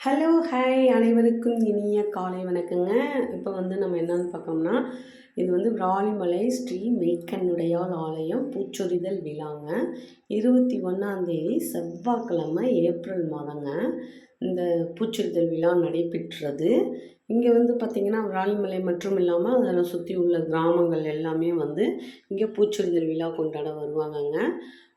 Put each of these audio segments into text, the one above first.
Hello, hi அனைவருக்கும் இனிய காலை வணக்கங்க. இப்போ நம்ம என்னன்னு பார்க்கோம்னா, இது விராலிமலை ஸ்ரீ மெய்க்கண்ணுடையாள் ஆலயம் பூச்சொரிதல் விழாங்க. 21ஆம் தேதி செவ்வாய்க்கிழமை ஏப்ரல் மாதங்க இந்த பூச்சொரிதல் விழா நடைபெற்றது. இங்கே பார்த்திங்கன்னா விராலிமலை மற்றும் இல்லாமல் அதில் சுற்றி உள்ள கிராமங்கள் எல்லாமே இங்கே பூச்சொரிதல் விழா கொண்டாட வருவாங்கங்க.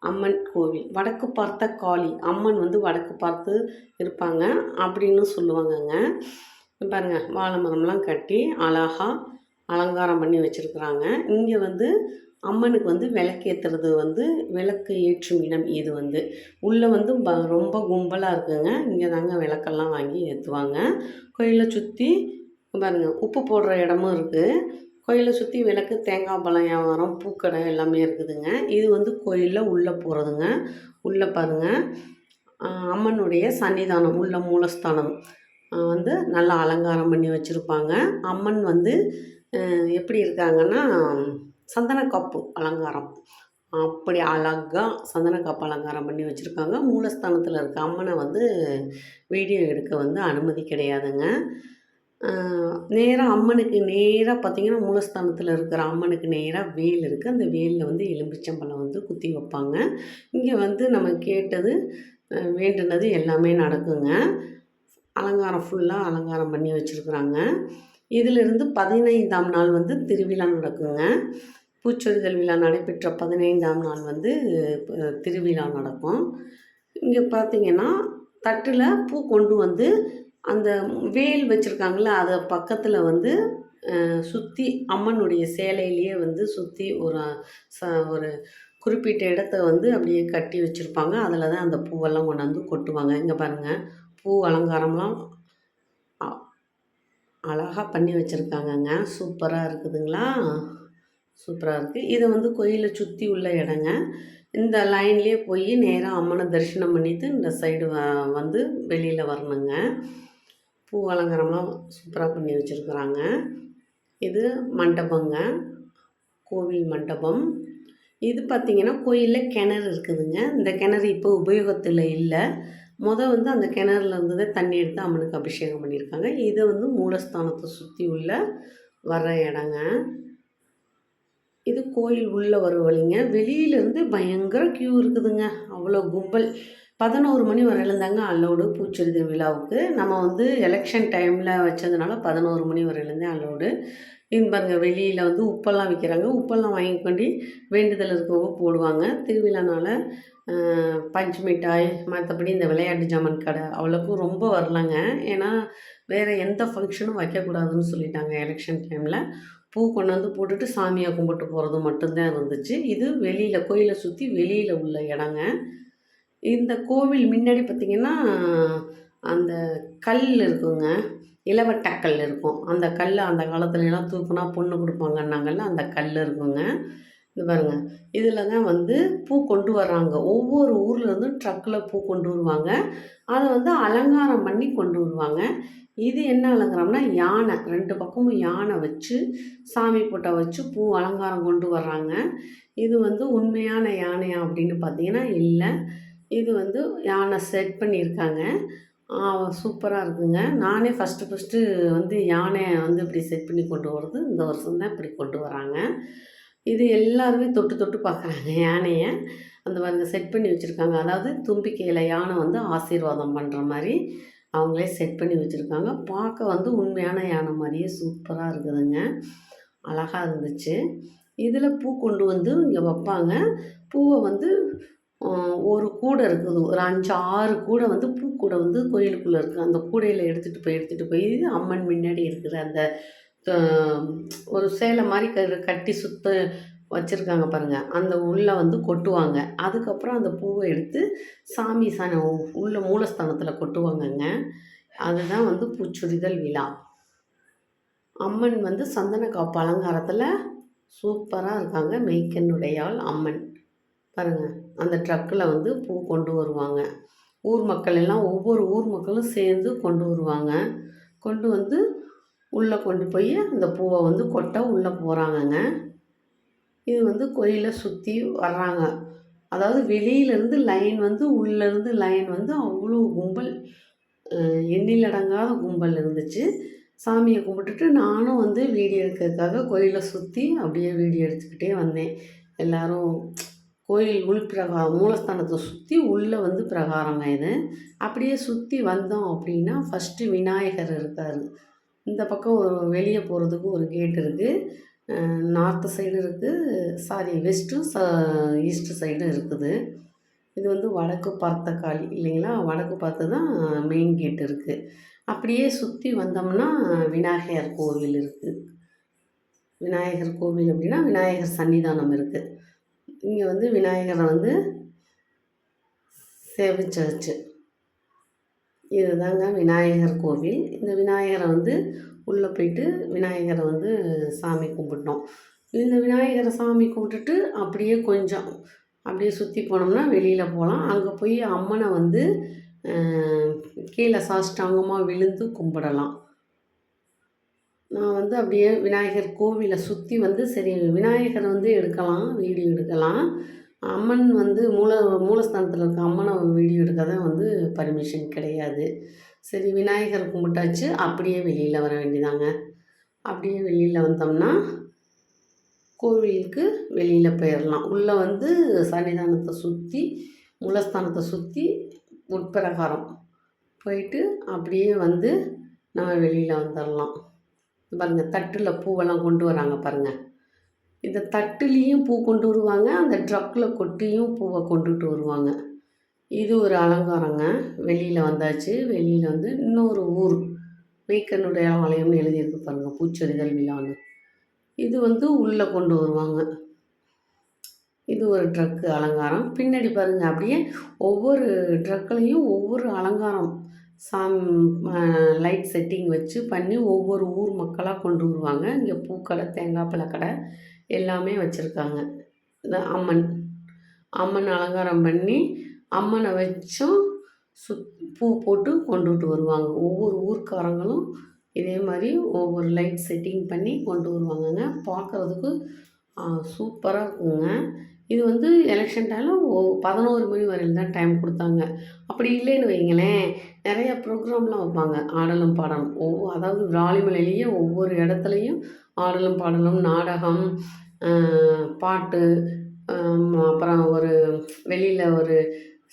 அம்மன் கோவில் வடக்கு பார்த்த காளி அம்மன் வடக்கு பார்த்து இருப்பாங்க அப்படின்னு சொல்லுவாங்கங்க. பாருங்கள், வாழை மரம்லாம் கட்டி அழகாக அலங்காரம் பண்ணி வச்சுருக்குறாங்க. இங்கே அம்மனுக்கு விளக்கேற்றுறது விளக்கு ஏற்றும் இடம். இது உள்ளே ரொம்ப கும்பலாக இருக்குங்க. இங்கே தாங்க விளக்கெல்லாம் வாங்கி ஏற்றுவாங்க. கோயிலை சுற்றி பாருங்கள், உப்பு போடுற இடமும் இருக்குது. கோயிலை சுற்றி விளக்கு, தேங்காய் பழம் வியாபாரம், பூக்கடை எல்லாமே இருக்குதுங்க. இது கோயிலில் உள்ளே போகிறதுங்க. உள்ளே பாருங்கள், அம்மனுடைய சன்னிதானம் உள்ள மூலஸ்தானம் நல்லா அலங்காரம் பண்ணி வச்சுருப்பாங்க. அம்மன் எப்படி இருக்காங்கன்னா, சந்தனக்காப்பு அலங்காரம் அப்படி அழகாக சந்தனக்காப்பு அலங்காரம் பண்ணி வச்சுருக்காங்க. மூலஸ்தானத்தில் இருக்க அம்மனை வீடியோ எடுக்க அனுமதி கிடையாதுங்க. நேராக அம்மனுக்கு நேராக பார்த்திங்கன்னா, மூலஸ்தானத்தில் இருக்கிற அம்மனுக்கு நேராக வேல் இருக்குது. அந்த வேலில் எலும்பிச்சம்பழம் குத்தி வைப்பாங்க. இங்கே நம்ம கேட்டது வேண்டுனது எல்லாமே நடக்குங்க. அலங்காரம் ஃபுல்லாக அலங்காரம் பண்ணி வச்சுருக்குறாங்க. இதிலிருந்து 15ஆம் நாள் திருவிழா நடக்குங்க. பூச்சொரிதல் விழா நடைபெற்ற 15ஆம் நாள் திருவிழா நடக்கும். இங்கே பார்த்திங்கன்னா, தட்டில் பூ கொண்டு அந்த வேல் வச்சுருக்காங்கள, அதை பக்கத்தில் சுற்றி அம்மனுடைய சேலையிலேயே சுற்றி ஒரு குறிப்பிட்ட இடத்த அப்படியே கட்டி வச்சுருப்பாங்க. அதில் தான் அந்த பூவெல்லாம் கொண்டாந்து கொட்டுவாங்க. இங்கே பாருங்கள், பூ அலங்காரம்லாம் அழகாக பண்ணி வச்சுருக்காங்கங்க. சூப்பராக இருக்குதுங்களா? சூப்பராக இருக்குது. இதை கோயிலை சுற்றி உள்ள இடங்க. இந்த லைன்லேயே போய் நேராக அம்மனை தரிசனம் பண்ணிவிட்டு இந்த சைடு வெளியில் வரணுங்க. பூ அலங்காரம்லாம் சூப்பராக பண்ணி வச்சுருக்குறாங்க. இது மண்டபங்க, கோவில் மண்டபம். இது பார்த்திங்கன்னா, கோயிலில் கிணறு இருக்குதுங்க. இந்த கிணறு இப்போ உபயோகத்தில் இல்லை. அந்த கிணறுல இருந்ததே தண்ணி எடுத்து அம்மனுக்கு அபிஷேகம் பண்ணியிருக்காங்க. இது மூலஸ்தானத்தை சுற்றி உள்ள வர்ற இடங்க. இது கோயில் உள்ளே வரும் வழிங்க. வெளியிலேருந்து பயங்கர க்யூ இருக்குதுங்க. அவ்வளோ கும்பல். 11 மணி வரையிலும் தாங்க அலோடு பூச்சொரிதல் விழாவுக்கு. நம்ம எலெக்ஷன் டைமில் வச்சதுனால 11 மணி வரையிலேருந்தே அலோடு. பாருங்க, வெளியில் உப்பெல்லாம் விற்கிறாங்க. உப்பெல்லாம் வாங்கிக்கொண்டு வேண்டுதல் இருக்கவங்க போடுவாங்க. திருவிழானால பஞ்சு மிட்டாய், மற்றபடி இந்த விளையாட்டு ஜாமான் கடை அவ்வளோக்கும் ரொம்ப வரலாங்க. ஏன்னா வேறு எந்த ஃபங்க்ஷனும் வைக்கக்கூடாதுன்னு சொல்லிட்டாங்க எலெக்ஷன் டைமில். பூ கொண்டாந்து போட்டுட்டு சாமியை கும்பிட்டு போகிறது மட்டும்தான் இருந்துச்சு. இது வெளியில் கோயிலை சுற்றி வெளியில் உள்ள இடங்க. இந்த கோவில் முன்னாடி பார்த்திங்கன்னா, அந்த கல் இருக்குங்க, இளவட்டக்கல் இருக்கும். அந்த கல் அந்த காலத்துலலாம் தூக்குனா பொண்ணு கொடுப்பாங்கன்னாங்கல்ல, அந்த கல் இருக்குங்க. இது பாருங்கள், இதில் தான் பூ கொண்டு வர்றாங்க. ஒவ்வொரு ஊர்லேருந்தும் ட்ரக்கில் பூ கொண்டு வருவாங்க. அதை அலங்காரம் பண்ணி கொண்டு வருவாங்க. இது என்ன அலங்காரம்னா, யானை 2 பக்கமும் யானை வச்சு சாமி போட்டோ வச்சு பூ அலங்காரம் கொண்டு வர்றாங்க. இது உண்மையான யானையா அப்படின்னு பார்த்தீங்கன்னா இல்லை. இது யானை செட் பண்ணியிருக்காங்க. சூப்பராக இருக்குங்க. நானே ஃபஸ்ட்டு யானையை இப்படி செட் பண்ணி கொண்டு வர்றது இந்த வருஷம் தான் இப்படி கொண்டு வராங்க. இது எல்லாருமே தொட்டு தொட்டு பார்க்குறாங்க யானையை. அந்த பாருங்க, செட் பண்ணி வச்சுருக்காங்க. அதாவது தும்பிக்கையில் யானை ஆசீர்வாதம் பண்ணுற மாதிரி அவங்களே செட் பண்ணி வச்சுருக்காங்க. பார்க்க உண்மையான யானை மாதிரியே சூப்பராக இருக்குதுங்க. அழகாக இருந்துச்சு. இதில் பூ கொண்டு இங்கே வைப்பாங்க. பூவை ஒரு கூடை இருக்குது. ஒரு 5, 6 கூடை பூக்கூடை கோயிலுக்குள்ளே இருக்குது. அந்த கூடையில் எடுத்துகிட்டு போய் அம்மன் முன்னாடி இருக்கிற அந்த ஒரு சேலை மாதிரி கட்டி சுத்த வச்சுருக்காங்க பாருங்கள். அந்த உள்ளே கொட்டுவாங்க. அதுக்கப்புறம் அந்த பூவை எடுத்து சாமி உள்ள மூலஸ்தானத்தில் கொட்டுவாங்கங்க. அதுதான் பூச்சொரிதல் விழா. அம்மன் சந்தனக்காப்பு அலங்காரத்தில் சூப்பராக இருக்காங்க. மெய்க்கண்ணுடையாள் அம்மன் பாருங்கள். அந்த ட்ரக்கில் பூ கொண்டு வருவாங்க. ஊர் மக்கள் எல்லாம், ஒவ்வொரு ஊர் மக்களும் சேர்ந்து கொண்டு வருவாங்க. கொண்டு உள்ளே கொண்டு போய் அந்த பூவை கொட்ட உள்ளே போகிறாங்கங்க. இது கோயிலை சுற்றி வர்றாங்க. அதாவது வெளியிலேருந்து லைன் உள்ளேருந்து லைன் அவ்வளோ கும்பல் எண்ணிலடங்காத கும்பல் இருந்துச்சு. சாமியை கும்பிட்டுட்டு நானும் வந்து வீடியோ எடுக்கிறதுக்காக கோயிலை சுற்றி அப்படியே வீடியோ எடுத்துக்கிட்டே வந்தேன். எல்லோரும் கோயில் மூலஸ்தானத்தை சுற்றி உள்ளே வந்து பிரகாரங்க இது. அப்படியே சுற்றி வந்தோம் அப்படின்னா ஃபஸ்ட்டு விநாயகர் இருக்கார். இந்த பக்கம் ஒரு வெளியே போகிறதுக்கு ஒரு கேட் இருக்குது. நார்த்து சைடு இருக்குது, வெஸ்ட்டும் ஈஸ்ட்டு சைடும் இருக்குது. இது வந்து வடக்கு பார்த்த காளி இல்லைங்களா, வடக்கு பார்த்து தான் மெயின் கேட் இருக்குது. அப்படியே சுற்றி வந்தோம்னா விநாயகர் கோவில் இருக்குது. விநாயகர் கோவில் அப்படின்னா விநாயகர் சன்னிதானம் இருக்குது. இங்கே வந்து விநாயகரை வந்து சேவிச்சாச்சு. இதுதாங்க விநாயகர் கோவில். இந்த விநாயகரை வந்து உள்ளே போயிட்டு விநாயகரை வந்து சாமி கும்பிட்டோம். இந்த விநாயகரை சாமி கும்பிட்டுட்டு அப்படியே கொஞ்சம் அப்படியே சுற்றி போனோம்னா வெளியில் போகலாம். அங்கே போய் அம்மனை வந்து கீழே சாஷ்டாங்கமாக விழுந்து கும்பிடலாம். நான் வந்து அப்படியே விநாயகர் கோவிலை சுற்றி வந்து சரி விநாயகரை வந்து எடுக்கலாம், வீடியோ எடுக்கலாம். அம்மன் வந்து மூலஸ்தானத்தில் இருக்க அம்மனை வீடியோ எடுக்க தான் வந்து பர்மிஷன் கிடையாது. சரி விநாயகர் கும்பிட்டாச்சு, அப்படியே வெளியில் வர வேண்டியதாங்க. அப்படியே வெளியில் வந்தோம்னா கோவிலுக்கு வெளியில் போயிடலாம். உள்ளே வந்து சன்னிதானத்தை சுற்றி மூலஸ்தானத்தை சுற்றி உட்பிரகாரம் போயிட்டு அப்படியே வந்து நம்ம வெளியில் வந்துடலாம். பாருங்கள் தட்டில் பூவெல்லாம் கொண்டு வராங்க பாருங்கள். இந்த தட்டுலேயும் பூ கொண்டு வருவாங்க, அந்த ட்ரக்கில் கொட்டியும் பூவை கொண்டுட்டு வருவாங்க. இது ஒரு அலங்காரங்க. வெளியில் வந்தாச்சு. வெளியில் வந்து இன்னொரு ஊர் மெய்க்கண்ணுடைய ஆலயம்னு எழுதியிருக்கு பாருங்கள், பூச்சொரிதல் விழான்னு. இது வந்து உள்ளே கொண்டு வருவாங்க. இது ஒரு ட்ரக்கு அலங்காரம். பின்னாடி பாருங்கள் அப்படியே ஒவ்வொரு ட்ரக்குலேயும் ஒவ்வொரு அலங்காரம் லைட் செட்டிங் வச்சு பண்ணி ஒவ்வொரு ஊர் மக்களாக கொண்டு வருவாங்க. இங்கே பூக்கடை, தேங்காய் பழக்கடை எல்லாமே வச்சுருக்காங்க. இந்த அம்மன் அலங்காரம் பண்ணி அம்மனை வச்சும் பூ போட்டு கொண்டுட்டு வருவாங்க. ஒவ்வொரு ஊர்க்காரங்களும் இதே மாதிரி ஒவ்வொரு லைட் செட்டிங் பண்ணி கொண்டு வருவாங்கங்க. பார்க்குறதுக்கு சூப்பராக இருக்குங்க. இது வந்து எலெக்ஷன் டைமில் 11 மணி வரையில் தான் டைம் கொடுத்தாங்க. அப்படி இல்லைன்னு வைங்களேன், நிறையா ப்ரோக்ராம்லாம் வைப்பாங்க. ஆடலும் பாடலும் அதாவது விராலிமலையிலேயே ஒவ்வொரு இடத்துலையும் ஆடலும் பாடலும், நாடகம், பாட்டு, அப்புறம் ஒரு வெளியில் ஒரு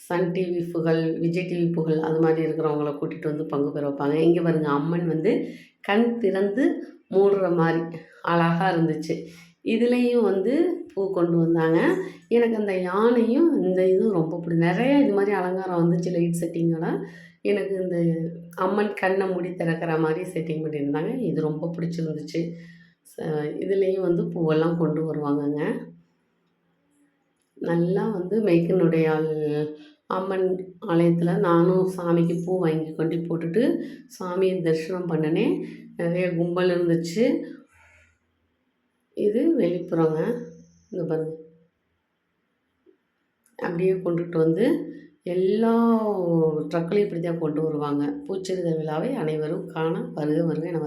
சன் டிவி புகழ், விஜய் டிவி புகழ் அது மாதிரி இருக்கிறவங்கள கூட்டிகிட்டு வந்து பங்கு பெற வைப்பாங்க. இங்கே பாருங்க அம்மன் வந்து கண் திறந்து மூடுற மாதிரி அழகாக இருந்துச்சு. இதுலேயும் வந்து பூ கொண்டு வந்தாங்க. எனக்கு அந்த யானையும் இந்த இதுவும் ரொம்ப பிடிக்கும். நிறைய இது மாதிரி அலங்காரம் வந்துச்சு லைட் செட்டிங்கோட. எனக்கு இந்த அம்மன் கண்ணை மூடி திறக்கிற மாதிரி செட்டிங் பண்ணியிருந்தாங்க. இது ரொம்ப பிடிச்சிருந்துச்சு. இதுலேயும் வந்து பூவெல்லாம் கொண்டு வருவாங்கங்க. நல்லா வந்து மெய்க்கனுடைய அம்மன் ஆலயத்தில் நானும் சாமிக்கு பூ வாங்கி கொண்டு போட்டுட்டு சாமியை தரிசனம் பண்ணினேன். நிறைய கும்பல் இருந்துச்சு. இது வெளிப்புறங்க. இந்த பாருங்க அப்படியே கொண்டுட்டு வந்து எல்லா ட்ரக்குலையும் இப்படி தான் கொண்டு வருவாங்க. பூச்செரிதல் விழாவை அனைவரும் காண வருக வருக என